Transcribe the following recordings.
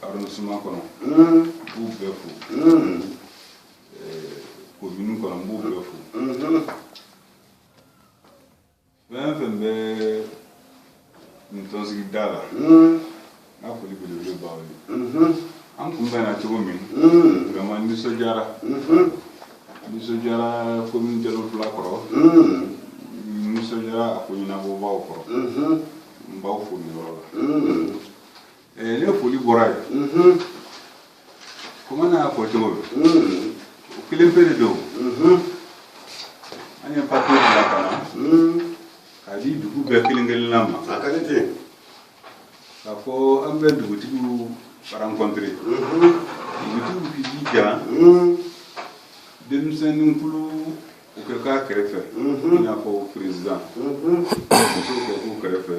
arrondissement kono b'u bɛɛ fo commune kono b'u bɛɛ fo fɛn fɛn bɛ nin tɔnsigi da la n'a foli belebele b'aw ye an kun bɛnna cogo min vraiment nisɔndiyara commune Jalofila kɔrɔ nisɔndiyara a ko ɲɛnabɔbaw kɔrɔ n b'aw fo nin yɔrɔ la ne foli bɔra yen comment n'a fɔ cogo min o kelen pe de don an ye papier bila ka na k'a di dugu bɛɛ kelen-kelenna ma a ka di ten k'a fɔ an bɛ dugutigiw rencontrer dugutigiw k'i jija denmisɛnninkulu o kɛ k'a kɛrɛfɛ i n'a fɔ président musow kɛ k'u kɛrɛfɛ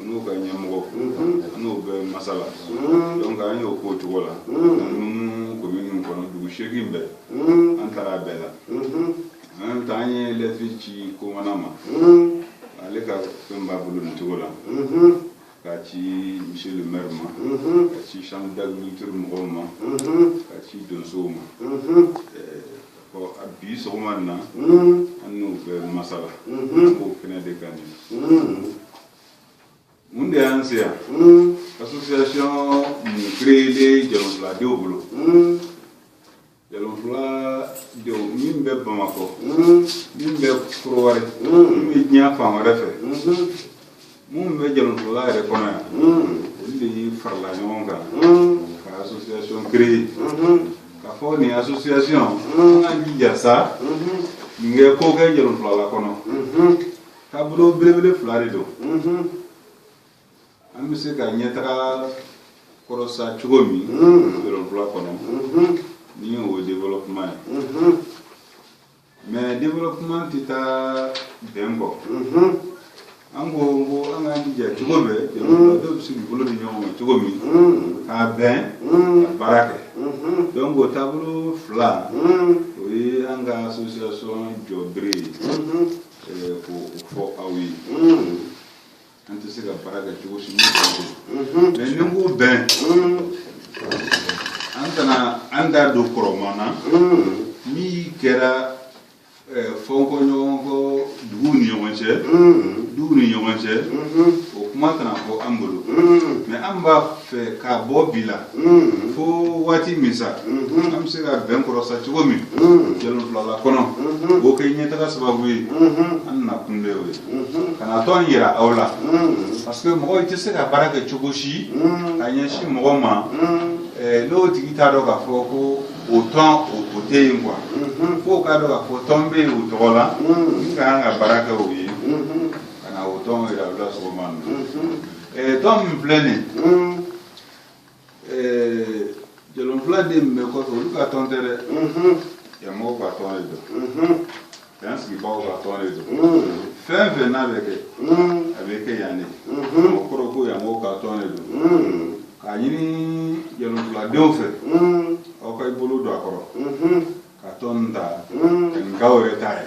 n'u ka ɲɛmɔgɔ n'u bɛ masala donc an y'o k'o cogo la ninnu commune kɔnɔ dugu 8 bɛɛ an taara bɛɛ la en même temps an ye lettre ci komana ma ale ka fɛn b'a bolo nin cogo la k'a ci monsieur le maire ma k'a ci chambre d'agriculture mɔgɔw ma k'a ci donsow ma bi sɔgɔma na an n'u bɛ masala k'o fɛnɛ de ka ɲi mun de y'an se yan association mun créé Jalonfiladenw bolo Jalonfiladenw min bɛ Bamakɔ min bɛ Korowari min bɛ diɲɛ fan wɛrɛ fɛ mun bɛ Jalonfila yɛrɛ kɔnɔ yan olu de farala ɲɔgɔn kan ka association créé k'a fɔ nin association an ka jija sa nin kɛ ko kɛ Jalonfila la kɔnɔ taabolo belebele fila de don an bɛ se ka ɲɛtaga kɔrɔsa cogo min Jalonfila kɔnɔ ni y'o développement ye mais développement tɛ taa bɛn kɔ an ko an ka jija cogo bɛɛ Jalonfiladenw bɛ se k'u bolo di ɲɔgɔn ma cogo min k'a bɛn ka baara kɛ donc o taabolo fila o ye an ka association jɔbere ye k'o fɔ aw ye an tɛ se ka baara kɛ cogo si mais ni n ko bɛn an kana an da don kɔrɔman na min kɛra fɔnkɔɲɔgɔnkɔ duguw ni ɲɔgɔn cɛ duw ni ɲɔgɔn cɛ o kuma kana fɔ an bolo mais an b'a fɛ k'a bɔ bi la fo waati min sa an bɛ se ka bɛn kɔrɔsa cogo min Jalonfila kɔnɔ o kɛ ɲɛtaga sababu ye an na kun de y'o ye kana tɔn yira aw la parce que mɔgɔw tɛ se ka baara kɛ cogo si ka ɲɛsin mɔgɔ ma n'o tigi t'a dɔn k'a fɔ ko o tɔn o tɛ yen quoi fo k'a dɔn k'a fɔ tɔn bɛ yen o tɔgɔ la min ka kan ka baara kɛ o ye ka na o tɔn yira aw la sɔgɔma ninnu tɔn min filɛ nin Jalonfiladen min bɛ kɔfɛ olu ka tɔn tɛ dɛ yanmɔgɔw ka tɔn de don yan sigibagaw ka tɔn de don fɛn fɛn n'a bɛ kɛ a bɛ kɛ yan de o kɔrɔ ko yanmɔgɔw ka tɔn de don k'a ɲini Jalonfiladenw fɛ aw ka i bolo don a kɔrɔ ka tɔn ta ka nin k'aw yɛrɛ ta ye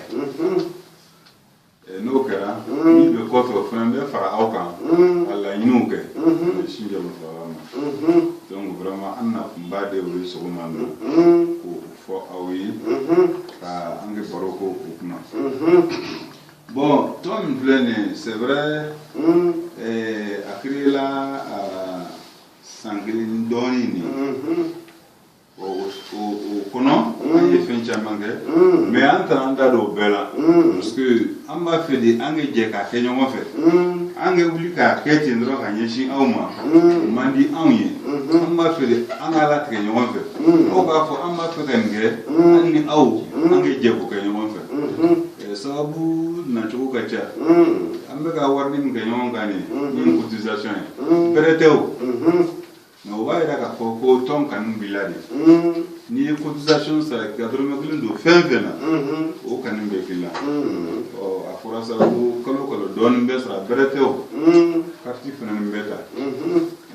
n'o kɛra min bɛ kɔfɛ o fana bɛ fara aw kan ka laɲiniw kɛ ɲɛsin Jalonfila ma donc vraiment an na kunba de o ye sɔgɔma na k'o fɔ aw ye ka an kɛ baro ko o kunna bon tɔn min filɛ nin c'est vrai a créé la san kelen dɔɔnin nin o kɔnɔ an ye fɛn caman kɛ mais an tana an da don o bɛɛ la parce que an b'a fɛ de an ka jɛ k'a kɛ ɲɔgɔn fɛ an ka wuli k'a kɛ ten dɔrɔn ka ɲɛsin aw ma o man di anw ye an b'a fɛ de an ka latigɛ ɲɔgɔn fɛ aw k'a fɔ an b'a fɛ ka nin kɛ an ni aw an ka jɛ k'o kɛ ɲɔgɔn fɛ sababu nacogo ka ca an bɛ ka wari min kɛ ɲɔgɔn kan nin ni cotisation ye bɛrɛ tɛ o mais o b'a yira k'a fɔ ko tɔn kanu b'i la de n'i ye cotisation sara ka dɔrɔmɛ 1 don fɛn fɛn na o kanu bɛ k'i la a fɔra sa ko kalo kalo dɔɔnin bɛ sara bɛrɛ tɛ o carte fana min bɛ ta i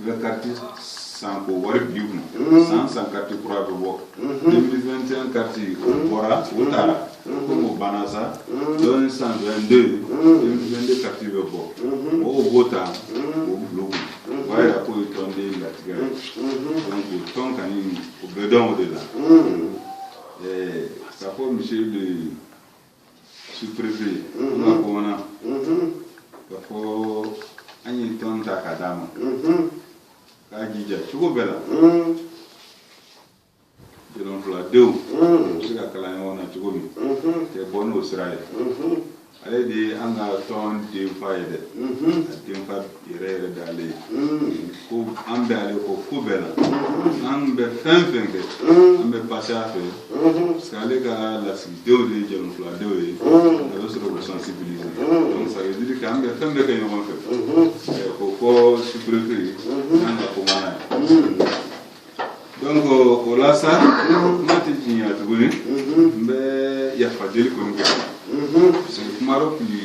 bɛ carte san k'o wari bil'i kunna san carte kura bɛ bɔ 2021 carte o bɔra o taara komi o banna sa 2022 carte bɛ bɔ mɔgɔw b'o ta k'o bila o kunna o b'a yira ko tɔn de latigɛ donc tɔn kani o bɛ dɔn o de la k'a fɔ monsieur le sous-préfet n ka bamanan k'a fɔ an ye tɔn ta k'a d'a ma k'a jija cogo bɛɛ la jɔlɔnfiladenw bɛ se ka kalan ɲɔgɔn na cogo min kɛ bɔ n'o sira ye ale de ye an ka tɔn denfa ye dɛ a denfa yɛrɛ yɛrɛ de ale ye ko an bɛ ale ko ko bɛɛ la an bɛ fɛn fɛn kɛ an bɛ pase a fɛ parce que ale ka lasigidenw de ye jɔlɔnfiladenw ye a bɛ sɔrɔ k'o sensibiliser donc ça veut dire que an bɛ fɛn bɛɛ kɛ ɲɔgɔn fɛ k'o fɔ sous-préfet n'an ka commandant ye donc o la sa kuma tɛ jiɲɛ tuguni n bɛ yafa deli kɔni kɛ parce que kuma dɔ fili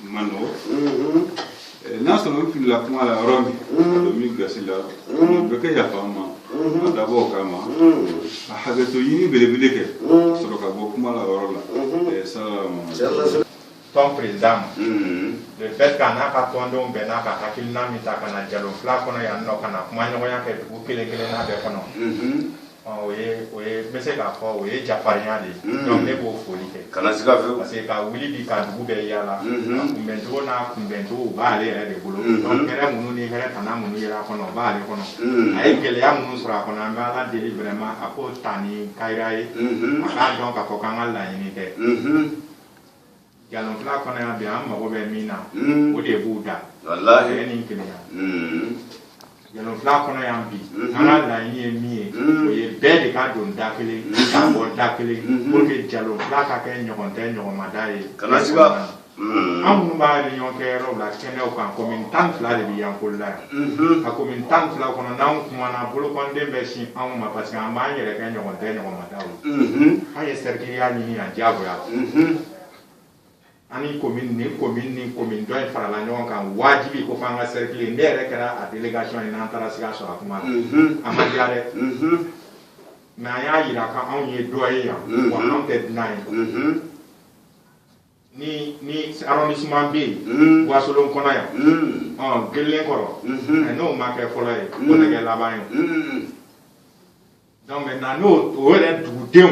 man nɔgɔ n'a sɔrɔ n filila kuma la yɔrɔ min a dɔ min gasi la o bɛ kɛ yafa n ma a dabɔ o kama a hakɛto ɲini belebele kɛ sɔrɔ ka bɔ kuma la yɔrɔ la salamu ton président le fait qu'an n'a ka tɔndenw bɛɛ n'a ka hakilina min ta ka na Jalonfila kɔnɔ yan nɔ ka na kuma ɲɔgɔnya kɛ dugu kelen kelenna bɛɛ kɔnɔ o ye n bɛ se k'a fɔ o ye jafarinya de ye donc ne b'o foli kɛ parce que ka wuli bi ka dugu bɛɛ yaala kunbɛncogo n'a kunbɛncogo u b'ale yɛrɛ de bolo donc hɛrɛ minnu ni hɛrɛ tana minnu yera a kɔnɔ o b'ale kɔnɔ a ye gɛlɛya minnu sɔrɔ a kɔnɔ an bɛ Ala deli vraiment a k'o ta ni kayira ye a k'a dɔn k'a fɔ k'an ka laɲini tɛ Jalonfila kɔnɔ yan bi an mago bɛ min na o de b'u da o ye nin kelenya Jalonfila kɔnɔ yan bi an ka laɲini ye min ye o ye bɛɛ de ka don da kelen ka bɔ da kelen pour que Jalonfila ka kɛ ɲɔgɔn tɛ ɲɔgɔnmada ye an minnu b'a réunion kɛ yɔrɔw la kɛnɛw kan commune 12 de bɛ Yankoli la yan a commune 12 kɔnɔ n'anw kumana bolokɔniden bɛ sin anw ma parce que an b'an yɛrɛ kɛ ɲɔgɔn tɛ ɲɔgɔnmada ye an ye cercle ɲini yan diyagoya ani commune ni commune dɔ in farala ɲɔgɔn kan wajibi ko f'an ka cercle ne yɛrɛ kɛra a délégation ye n'an taara Sikaso a kuma la a ma diya dɛ mais an y'a yira k'anw ye dɔ ye yan wa anw tɛ dunan ye ni arrondissement bɛ yen Guasolon kɔnɔ yan Gelenkɔrɔ n'o ma kɛ fɔlɔ ye o de kɛ laban ye donc maintenant n'o yɛrɛ dugudenw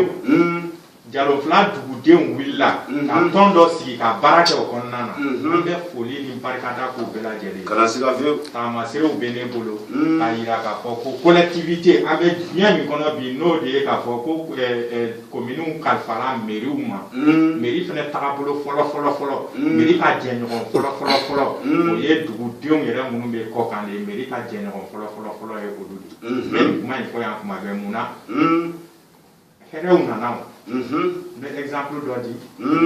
Jalonfila dugudenw wulila ka tɔn dɔ sigi ka baara kɛ o kɔnɔna na an bɛ foli ni barikada k'u bɛɛ lajɛlen taamaserew bɛ ne bolo k'a yira k'a fɔ ko collectivité an bɛ diɲɛ min kɔnɔ bi n'o de ye k'a fɔ ko communew kalifala mairies ma mairie fana tagabolo fɔlɔ mairie ka jɛɲɔgɔn fɔlɔ o ye dugudenw yɛrɛ minnu bɛ kɔ kan de ye mairie ka jɛɲɔgɔn fɔlɔ ye olu de ye ne nin kuma in fɔ yan kuma bɛɛ mun na hɛrɛw nana o ne exemple dɔ di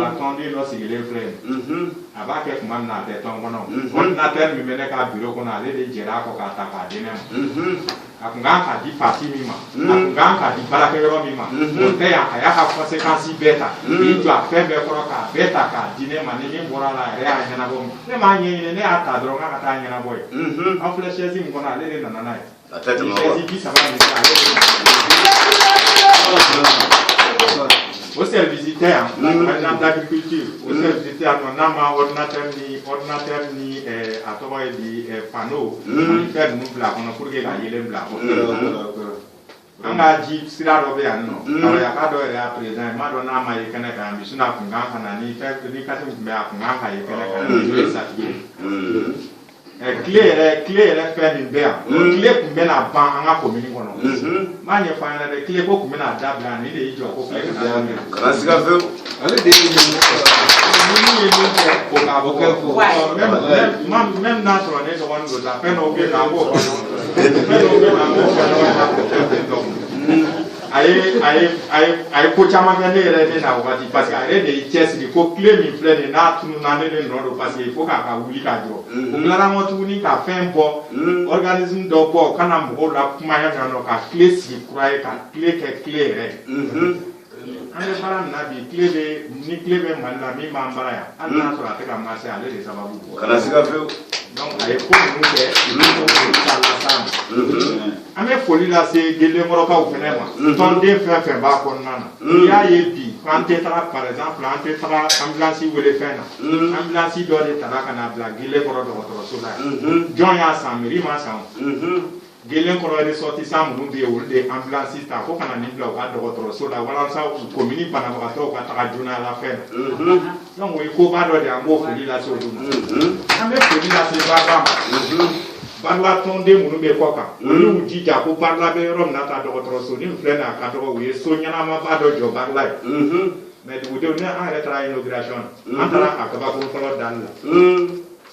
a tɔnden dɔ sigilen filɛ a b'a kɛ tuma min na a tɛ tɔn kɔnɔ ordinateur min bɛ ne ka bureau kɔnɔ ale de jɛra a kɔ k'a ta k'a di ne ma a kun kan ka di parti min ma a kun kan ka di baarakɛyɔrɔ min ma o tɛ yan a y'a ka conséquence bɛɛ ta k'i jɔ a fɛn bɛɛ kɔrɔ k'a bɛɛ ta k'a di ne ma ni min bɔra la a yɛrɛ y'a ɲɛnabɔ ne m'a ɲɛɲini ne y'a ta dɔrɔn k'a ka taa ɲɛnabɔ ye an filɛ chaise min kɔnɔ ale de nana n'a ye chaise 30 min filɛ ale de o service tɛ yan agent d'agriculture o service tɛ yan n'a ma ordinateur ni a tɔgɔ ye di panneau ani fɛn ninnu bila a kɔnɔ pour que ka yelen bila a kɔnɔ an ka ji sira dɔ bɛ yan nɔ kawayaka dɔ yɛrɛ y'a président ye m'a dɔn n'a ma ye kɛnɛ kan bi sinon a kun kan ka na ni kasi min tun bɛ a kun kan ka ye kɛnɛ kan n'o ye satigi ye tile yɛrɛ fɛn min bɛ yan tile kun bɛna ban an ka commune kɔnɔ n b'a ɲɛfɔ an ɲɛna dɛ tile ko kun bɛna dabila ni de y'i jɔ ko tile kana daminɛ ale de ye min kɛ o k'a bɔ kɛ fo même n'a sɔrɔ ne dɔgɔnin don sa fɛn dɔw bɛ yen nɔ an b'o fɔ ɲɔgɔn a ye ko caman kɛ ne yɛrɛ ne na wagati parce que a yɛrɛ de y'i cɛsiri ko tile min filɛ nin n'a tununna ne de nɔ don parce que il faut k'a ka wuli ka jɔ o tilara n kɔ tuguni ka fɛn bɔ organisme dɔ bɔ ka na mɔgɔw la kumaya kan nɔ ka tile sigi kura ye ka tile kɛ tile yɛrɛ an bɛ baara min na bi ni tile bɛ Mali la min b'an baara yan hali n'a sɔrɔ a tɛ ka marché ale de sababu donc a ye ko ninnu kɛ an bɛ foli lase Gelenkɔrɔkaw fɛnɛ ma tɔnden fɛn fɛn b'a kɔnɔna na n'i y'a ye bi an tɛ taga par exemple an tɛ taga ambulance wele fɛn na ambulance dɔ de tara ka na bila Gelenkɔrɔ dɔgɔtɔrɔso la yan jɔn y'a san mairie ma san gelen kono ressortissant mun be wol de ambulancista ko kana ni bla wa docteur so la wala sa commune pana ba to ka ta juna la fen donc we ko ba do de ambo fuli la so do ambe fuli la se ba Barla tonde munu be koka olu jija ko barla be rom na ta docteur so ni fle na ka to we so nyana ma ba do jo barla mais du de na a retra inauguration antara akaba ko folo dan la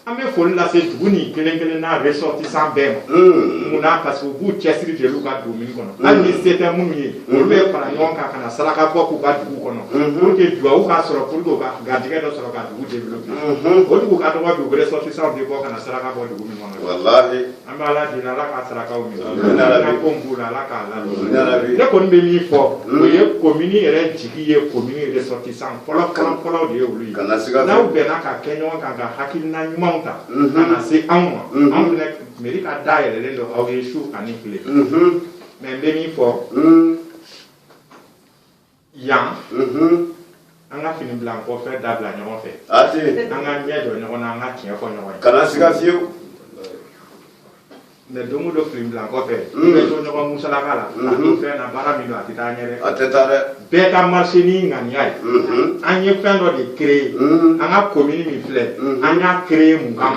ambe foli la se duguni kelen na ressortissant bem muna parce que bu chesri de luka do min kono ani c'était munu olu be fara nyon ka kana salaka boku ba dugu kono pour que duwa u ka soro pour ko ga gadiga do soro ka dugu développer o dugu ka to wa bi ressortissant de ko kana salaka bo dugu min kono wallahi amba la dina la ka salaka o mi na ko mbula la ka la le kon be mi fo o ye commune ere jigi ye commune ressortissant polo de olu na u be na ka kenyo ka ga hakilina nyuma ana se anwa on nek merika daire le do awe shu anikle mais bemi fo yang anga fini blanco fait dabla nyon fait ati anga miedo nyon anga tien ko nyon kana siga fiu ne domu do film blanco fait mais to nyon musala kala to fait na bara mi do atita nyere atetare beta marché ni nganyai anye fendo de créer anga commune mi flé anya créer mu kam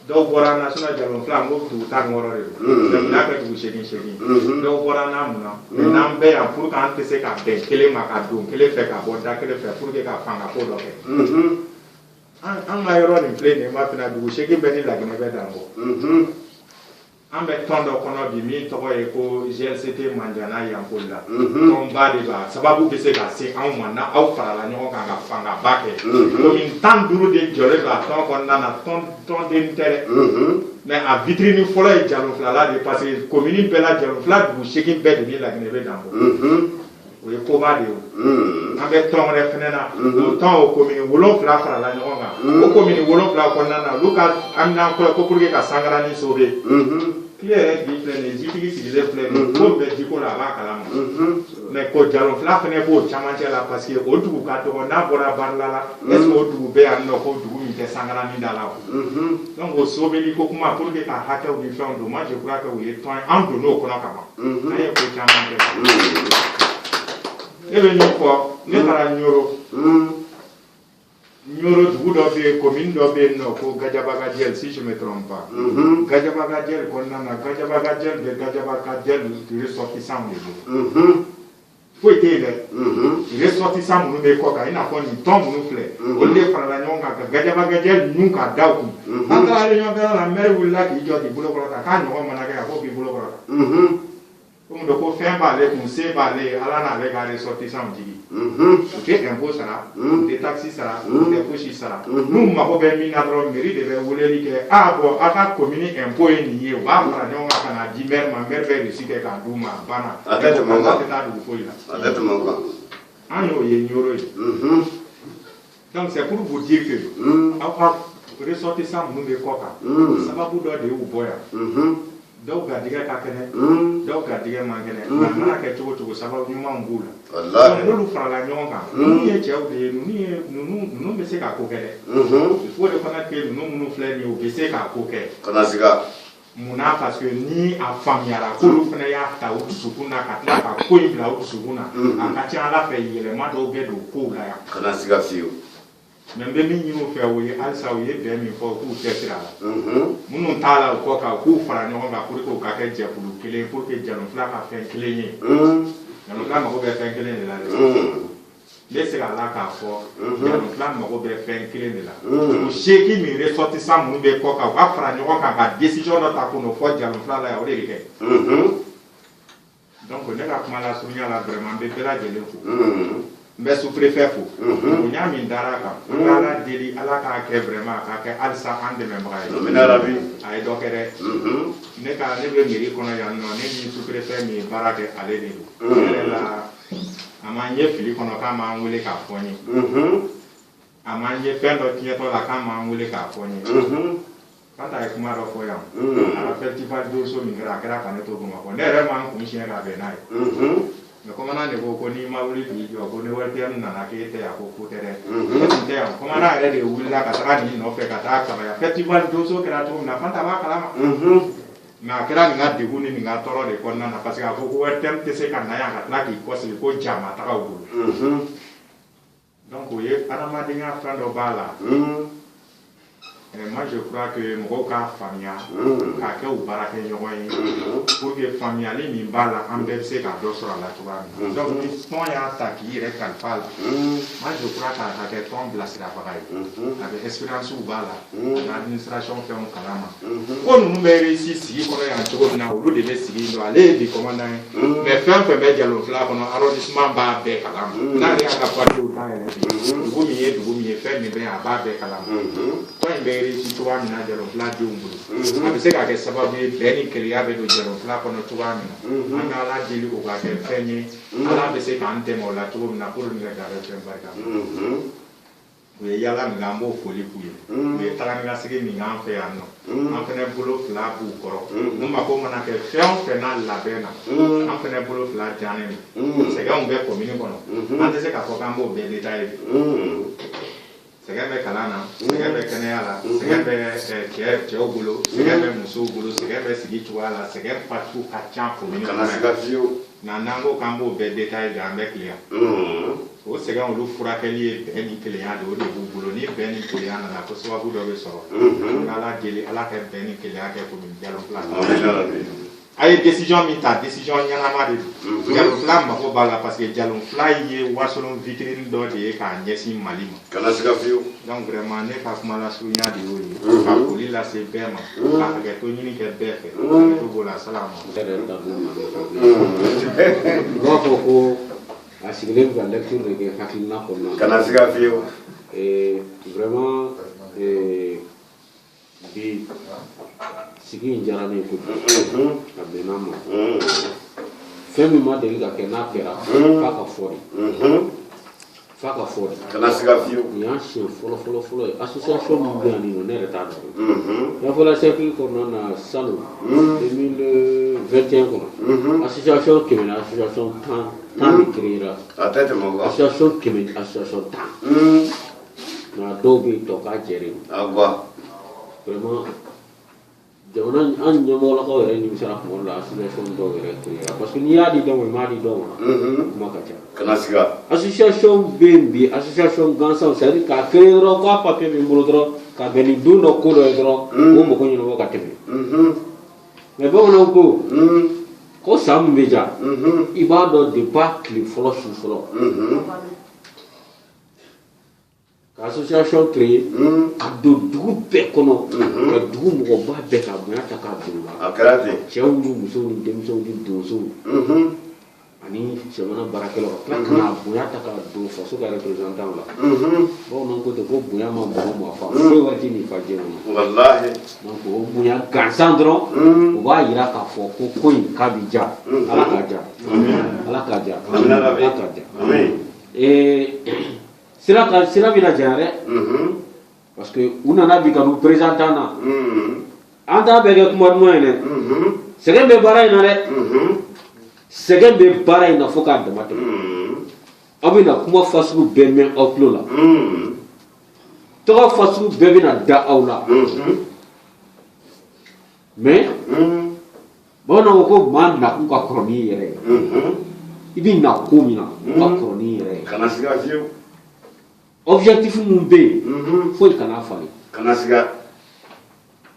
do bora national jalon flam go tu ta ngoro re dem na ka tu shegi do bora na mu na be ya pour kan te se ka be kele ma ka do kele fe ka boda kele fe pour que ka fanga ko do ke an ma yoro ni play ne ma fina du shegi be ni la gine be dango ambe tondo kono bi mi to e ko GLCT manjana yankola ton ba de ba sababu be se ka se an mana au fara la nyon ka fanga bake ko min tan duru de jole ba ton kon na ton de intere mais a vitrine folo e jalo fla de passer commune bela jalo fla du sheki be de la gnebe dambo o e ko ba de ambe ton re fenena o ton o commune wolon fla fara la nyon ka o commune wolon fla kon na luka amna ko pour que ka sangara ni sauver Pierre dit plein jitigi sigile plein ko be diko la ba kala mais ko jalo fla fene bo chamanche la parce que o dugu ka to na bora barla la est o dugu be an no ko dugu mi te sangara ni dala donc o sobeli ko kuma pour que ka haka o di fond moi je crois que oui ton en do no ko na kama aye ko chamanche e be ni ko ne tara nyoro Nyoro du do be commune do be no ko Gajabaga Diel si je me trompe pas Gajabaga Diel ko nana Gajabaga Diel de Gajabaga Diel de ressortissant de faut être le ressortissant mu be ko ka ina ko ni ton mu fle o le fara la nyonga Gajabaga Diel nu ka daw anga le nyonga la mer wula ki jo di bulo ko ka nyo mo na ka ko bi bulo ko comme de ko faire balai comme c'est balai ala na le ga ressortissant digi ok impôt sara des taxis sara des poches sara nous ma ko be mi na ro mairie de be wuleli ke bon aka commune impôt ni ye wa fara nyonga kana di mer ma mer be risi ke ka duma bana atete manga atete manga ano ye nyoro donc c'est pour vous dire que apa ressortissant mu be koka sababu do de u boya do ga diga ka kene do ga diga ma kene na ka to sababu nyuma mbula wallahi no lu fara la nyonga ni ye chew de ni nu be se ka ko kele il faut reconnaître que nous fleur ni o be se ka ko kele kana siga muna parce que ni a famiara ko lu fana ya ta o sukuna ka ta ka ko ibla o sukuna aka ti ala fe yele ma do be do ko la ya kana siga fiu même be mi nyimo fe wo ye alsa wo ye be mi fo ku tesira munu tala ko ka ku fara nyo ga pour ko ka ke je pour kele pour que jalo fla ka fe kele ni jalo fla ma ko be fe kele ni la laisse la ka fo jalo fla ma ko be fe kele ni la o sheki mi ressortissant mu be ko ka fara nyo ka ga décision no ta ko no fo jalo fla la o de ke donc ne ka kuma la sunya la vraiment be bela jele ko mais sous-préfet fou on y a mis daraka ala deli ala ka ke vraiment ka ke alsa ande membraye mena rabi ay dokere ne ka ne be miri kono ya no ne ni sous-préfet mi barake ale de la amanye fili kono ka ma ngule ka foni amanye pendo tieto la ka ma ngule ka foni kata e kuma ro fo ya ala festival do so mi gra ka ne to guma ko ne re man ku shi ga be nai mais comment on est beaucoup ni mauli ni jo ko ne wate na na ke te ya ko tere te ya comment na re de wula ka tra ni no fe ka ta ka ya festival do so kra to na fanta ba kala ma mais a kɛra nin ka degun ni nin ka tɔɔrɔ de kɔnɔna na parce que a fɔ ko RTM tɛ se ka na yan ka tila k'i kɔsigi ko jama tagaw bolo donc o ye adamadenya fɛn dɔ b'a la moi je crois que mɔgɔw k'a faamuya k'a kɛ u baarakɛ ɲɔgɔn ye pour que faamuyali min b'a la an bɛɛ bɛ se ka dɔ sɔrɔ a la cogoya min na donc ni tɔn y'a ta k'i yɛrɛ kalifa a la moi je crois k'a ka kɛ tɔn bilasirabaga ye a bɛ expérience b'a la a bɛ administration fɛnw kalama ko ninnu bɛ réussi sigi kɔnɔ yan cogo min na olu de bɛ sigi dɔn ale ye bi commandant ye mais fɛn fɛn bɛ Jalofila kɔnɔ arrondissement b'a bɛɛ kalama n'ale y'a ka papier ta yɛrɛ dugu min ye fɛn min bɛ yen a b'a bɛɛ kalama tɔn in bɛ réussi cogoya min na Jalofila denw bolo a bɛ se ka kɛ sababu ye bɛn ni kelenya bɛ don Jalofila kɔnɔ cogoya min na an ka Ala deli o ka kɛ fɛn ye Ala bɛ se k'an dɛmɛ o la cogo min na pour nin ka gɛrɛ fɛn barika u ye yala min an b'o foli k'u ye u ye taga ni ka segin min k'an fɛ yan nɔ an fɛnɛ bolo fila b'u kɔrɔ n'u mako mana kɛ fɛn o fɛn n'a labɛn na an fɛnɛ bolo fila diyanen don sɛgɛnw bɛ commune kɔnɔ an tɛ se k'a fɔ k'an b'o bɛɛ détaillé sɛgɛn bɛ kalan na sɛgɛn bɛ kɛnɛya la sɛgɛn bɛ cɛw bolo sɛgɛn bɛ musow bolo sɛgɛn bɛ sigi cogoya la sɛgɛn partout ka ca commune kɔnɔ nka n'an ko k'an b'o bɛɛ détaillé an bɛ tile yan o sɛgɛn olu furakɛli ye bɛn ni kelenya de o de b'u bolo ni bɛn ni kelenya nana ko sababu dɔ bɛ sɔrɔ n'Ala deli Ala ka bɛn ni kelenya kɛ commune Jalofila a ye décision min ta décision ɲɛnama de don Jalofila mago b'a la parce que Jalofila ye wasolon vitrine dɔ de ye k'a ɲɛsin Mali ma donc vraiment ne ka kuma lasurunya de y'o ye ka foli lase bɛɛ ma ka hakɛto ɲini kɛ bɛɛ fɛ to b'o la salama b'a fɔ ko a sigilen ka lecture de kɛ hakilina kɔnɔna kana siga fiyewu vraiment bi sigi in diyara ne ye kojugu a bɛnna ma fɛn min ma deli ka kɛ n'a kɛra f'a ka fɔ de kana siga fiyewu nin y'a siɲɛ fɔlɔ ye association min bɛ yan nin nɔ ne yɛrɛ t'a dɔn n'a fɔla cercle kɔnɔna na salon 2021 kɔnɔ association kɛmɛ na association 10 de créera association kɛmɛ association 10 nka dɔw bɛ yen tɔ k'a jɛlen vraiment jamana an ɲɛmɔgɔlakaw yɛrɛ nimisara kuma dɔ la association dɔw yɛrɛ créera parce que n'i y'a di dɔw ma i m'a di dɔw ma kuma ka ca kana siga association bɛ yen bi association gansanw c'est à dire k'a créer dɔrɔn k'a papier bɛ n bolo dɔrɔn ka bɛn ni don dɔ ko dɔ ye dɔrɔn o mɔgɔ ɲɛnabɔ ka tɛmɛ mais bamananw ko san min bɛ ja i b'a dɔn depuis tile fɔlɔ su fɔlɔ ka association créer ka don dugu bɛɛ kɔnɔ ka dugu mɔgɔba bɛɛ ka bonya ta k'a don la cɛw ni musow ni denmisɛnw ni donsow ani jamana baarakɛlaw ka tila ka bonya ta k'a don faso ka représentant la bamananw ko ten ko bonya ma mɔgɔ ma fa foyi wɛrɛ tɛ nin fa diɲɛ kɔnɔ donc o bonya gansan dɔrɔn o b'a yira k'a fɔ ko in k'a bi ja Ala k'a ja Ala k'a ja Ala k'a ja sira bɛna janya dɛ parce que u nana bi ka n'u présentant na an t'a bɛɛ kɛ kuma duman ye dɛ sɛgɛn bɛ baara in na dɛ sɛgɛn bɛ baara in na fo k'a dama tɛmɛ aw bɛna kuma fasugu bɛɛ mɛn aw tulo la tɔgɔ fasugu bɛɛ bɛna da aw la mais bamananw ko maa nakun ka kɔrɔ n'i yɛrɛ ye i bɛ na ko min na o ka kɔrɔ n'i yɛrɛ ye kana siga fiyewu objectif mun bɛ yen foyi kana falen kana siga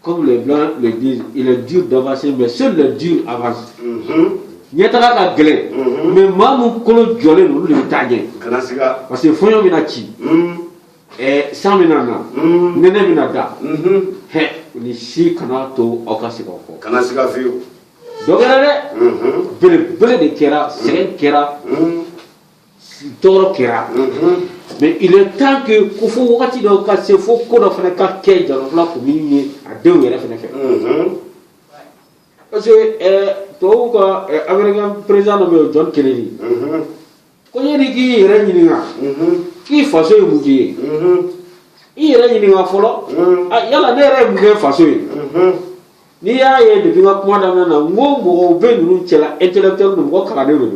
comme les blancs le disent il est dur d'avancer mais seul les durs avancent ɲɛtaga ka gɛlɛn mais maa mun kolo jɔlen don olu de bɛ taa ɲɛ kana siga parce que fɔɲɔ bɛna ci san bɛna na nɛnɛ bɛna da ni si kana to aw ka se k'aw fɔ kana siga fiyewu dɔ kɛra dɛ belebele de kɛra sɛgɛn kɛra tɔɔrɔ kɛra mais il est temps que ko fo wagati dɔ ka se fo ko dɔ fana ka kɛ Jalofila commune ye a denw yɛrɛ fana fɛ parce que tubabuw ka américain président dɔ bɛ yen John Kennedy ko yanni k'i yɛrɛ ɲininka k'i faso ye mun ye i yɛrɛ ɲininka fɔlɔ yala ne yɛrɛ ye mun kɛ faso ye n'i y'a ye depuis n ka kuma daminɛ na n ko mɔgɔw bɛ ninnu cɛla intellectuel don mɔgɔ kalannen don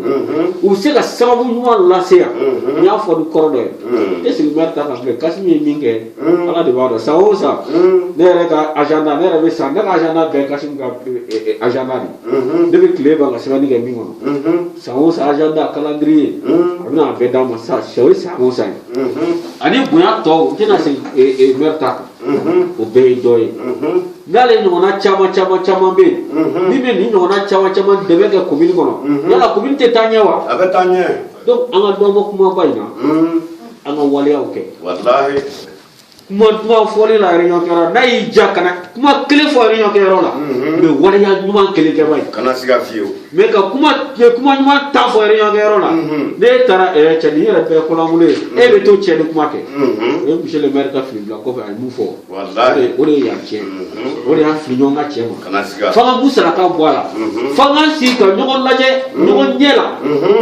u bɛ se ka sababu ɲuman lase yan n y'a fɔ ni kɔrɔ dɔ ye e sigi maire ta kan filɛ Kasimi ye min kɛ ala de b'a dɔn san o san ne yɛrɛ ka agenda ne yɛrɛ bɛ san ne ka agenda bɛɛ Kasimi ka agenda de ne bɛ tile ban ka sɛbɛnni kɛ min kɔnɔ san o san agenda calendrier a bɛna a bɛɛ d'a ma sa o ye san o san ye ani bonya tɔw u tɛna se maire ta kan o bɛɛ ye dɔ ye n'ale ɲɔgɔnna caman bɛ yen min bɛ nin ɲɔgɔnna caman dɛmɛ kɛ commune kɔnɔ yala commune tɛ taa ɲɛ wa a bɛ taa ɲɛ donc an ka dɔ bɔ kumaba in na an ka waleyaw kɛ walahi kuma fɔli la réunion kɛyɔrɔ n'a y'i ja kana kuma kelen fɔ réunion kɛyɔrɔ la mais waleya ɲuman kelen kɛ ba ye kana siga fiyewu mais ka kuma ɲuman ta fɔ réunion kɛyɔrɔ la n'e taara cɛ nin yɛrɛ bɛɛ kɔlankolo ye e bɛ to cɛ ni kuma kɛ o ye monsieur le maire ka fili bila kɔfɛ a ye mun fɔ walahi o de ye yan cɛ o de y'an fili ɲɔgɔn ka cɛ ma kana siga f'an ka mun saraka bɔ a la f'an k'an sigi ka ɲɔgɔn lajɛ ɲɔgɔn ɲɛ la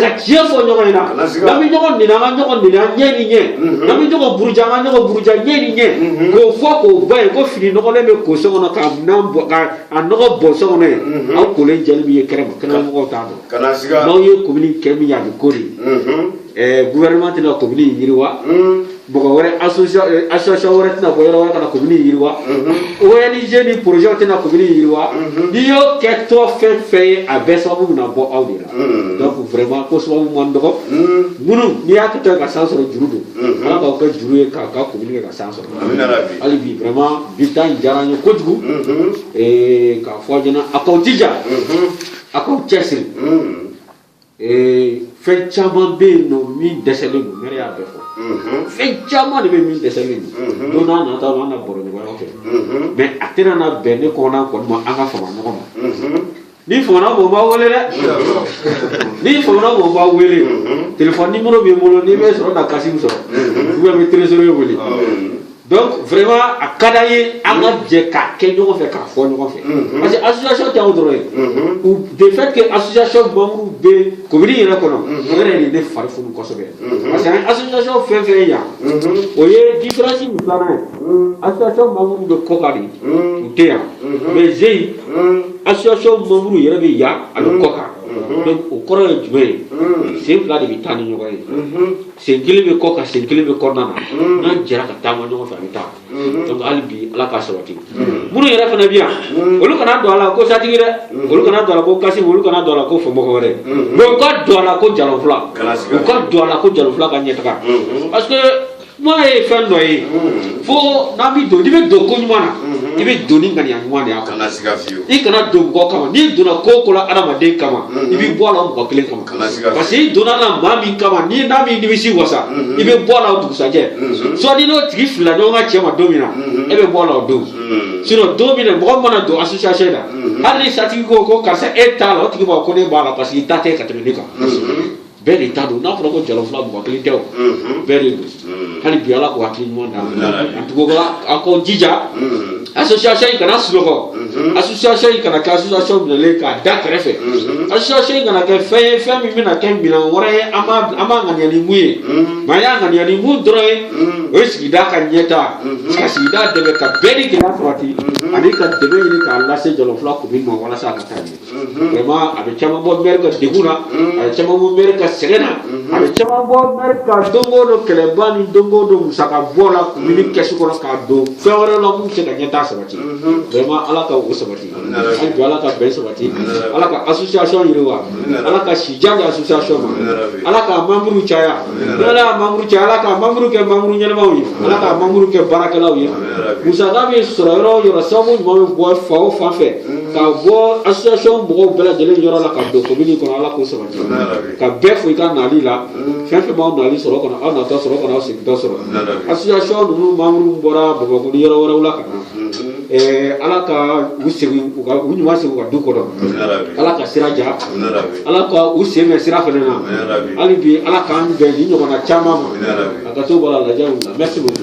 ka tiɲɛ fɔ ɲɔgɔn ɲɛna n'an bɛ ɲɔgɔn nɛni an ka ɲɔgɔn nɛni an ɲɛ ni ɲɛ n'an bɛ ɲɔgɔn buruja an ka ɲɔgɔn buruja ɲɛ ni ɲɛ k'o fɔ k'o ban ye ko fini nɔgɔlen bɛ ko so kɔnɔ k'a minɛn bɔ k'a nɔgɔ bɔn so kɔnɔ ye aw kolen jɛli min ye kɛnɛma kɛnɛmɔgɔw t'a dɔn kana siga n'aw ye commune kɛ min ye a bɛ ko de gouvernement tɛna commune in yiriwa mɔgɔ wɛrɛ association wɛrɛ tɛna bɔ yɔrɔ wɛrɛ ka na commune in yiriwa ONG ni projet tɛna commune in yiriwa n'i y'o kɛ tɔ fɛn fɛn ye a bɛɛ sababu bɛna bɔ aw de la donc vraiment ko sababu man dɔgɔ minnu n'i y'a kɛ tɔ ye ka san sɔrɔ juru don ala k'aw kɛ juru ye k'a ka commune kɛ ka san sɔrɔ hali bi vraiment bi ta in diyara n ye kojugu k'a fɔ aw ɲɛna a k'aw jija a k'aw cɛsiri fɛn caman bɛ yen nɔ min dɛsɛlen don maire y'a bɛɛ fɔ fɛn caman de bɛ min dɛsɛlen don don n'a nata la an na baro ɲɔgɔnya kɛ mais a tɛna na bɛn ne kɔnɔna kɔni ma an ka fama ɲɔgɔn ma ni famana mɔgɔ b'a wele dɛ ni famana mɔgɔ b'a wele téléphone numéro b'i bolo n'i bɛ sɔrɔ na Kasimi sɔrɔ ou bien bɛ trésorier wele donc vraiment a ka d'an ye an ka jɛ k'a kɛ ɲɔgɔn fɛ k'a fɔ ɲɔgɔn fɛ parce que association tɛ anw dɔrɔn ye de fait que association membres bɛ commune yɛrɛ kɔnɔ o yɛrɛ de ne fari funu kosɛbɛ parce que an ye association fɛn fɛn ye yan o ye différence min filanan ye association membres bɛ kɔ kan de u tɛ yan mais ZEI association membres yɛrɛ bɛ yan a bɛ kɔ kan donc o kɔrɔ ye jumɛn ye sen fila de bɛ taa ni ɲɔgɔn ye sen kelen bɛ kɔ kan sen kelen bɛ kɔnɔna na n'an jɛra ka taama ɲɔgɔn fɛ a bɛ taa donc hali bi ala k'a sabati minnu yɛrɛ fana bɛ yan olu kana don a la ko satigi dɛ olu kana don a la ko Kasimi olu kana don a la ko fɔmɔgɔ wɛrɛ mais u ka don a la ko Jalɔnfila u ka don a la ko Jalɔnfila ka ɲɛtaga parce que kuma ye fɛn dɔ ye fo n'an bɛ don n'i bɛ don ko ɲuman na i bɛ don ni ŋaniya ɲuman de ye kana siga fiyewu i kana don mɔgɔ kama n'i donna ko o ko la adamaden kama i bɛ bɔ a la mɔgɔ kelen kama parce que i donna a la maa min kama ni n'a min nimisi wasa i bɛ bɔ a la o dugusajɛ soit ni n'o tigi filila ɲɔgɔn ka cɛ ma don min na e bɛ bɔ a la o don sinon don min na mɔgɔ mana don association na hali ni satigi ko karisa e t'a la o tigi b'a fɔ ko ne b'a la parce que i ta tɛ ka tɛmɛ ne kan bɛɛ de ta don n'a fɔra ko Jalɔnfila mɔgɔ kelen tɛ o bɛɛ de don hali bi ala k'o hakili ɲuman d'a ma a tugu a k'o jija association in kana sunɔgɔ association in kana kɛ association minɛlen k'a da kɛrɛfɛ association in kana kɛ fɛn ye fɛn min bɛna kɛ minɛn wɛrɛ ye an b'a ŋaniya ni mun ye mais an y'a ŋaniya ni mun dɔrɔn ye o ye sigida ka ɲɛta ka sigida dɛmɛ ka bɛɛ ni gɛlɛya sabati ani ka dɛmɛ ɲini k'a lase Jalɔnfila commune ma walasa a ka taa ɲɛ vraiment a bɛ caman bɔ maire ka degun na a bɛ caman bɔ maire ka sɛgɛn na a bɛ caman bɔ maire ka don o don kɛlɛba ni don o don musaka bɔ la commune kɛsu kɔnɔ k'a don fɛn wɛrɛ la mun bɛ se ka ɲɛta sabati vraiment ala ka o sabati hali bi ala ka bɛn sabati ala ka association yiriwa ala ka sija di association ma ala ka membre caya ala ka membre caya ala ka membre kɛ membre ɲɛnamaw ye ala ka membre kɛ baarakɛlaw ye musaka bɛ sɔrɔ yɔrɔ o yɔrɔ sababu ɲuman bɛ bɔ fan o fan fɛ ka bɔ association mɔgɔw bɛɛ lajɛlen yɔrɔ la ka don commune kɔnɔ ala k'o sabati ka bɛɛ fo i ka nali la fɛn fɛn b'aw nali sɔrɔ kɔnɔ aw natɔ sɔrɔ kɔnɔ aw segintɔ sɔrɔ association ninnu membre bɔra Bamakɔ ni yɔrɔ wɛrɛw la ka na ala ka u segin u ɲuman segin u ka du kɔnɔ ala ka sira ja ala ka u sen bɛ sira fana na hali bi ala k'an bɛn ni ɲɔgɔnna caman ma a ka to bɔ a la lajɛw la merci beaucoup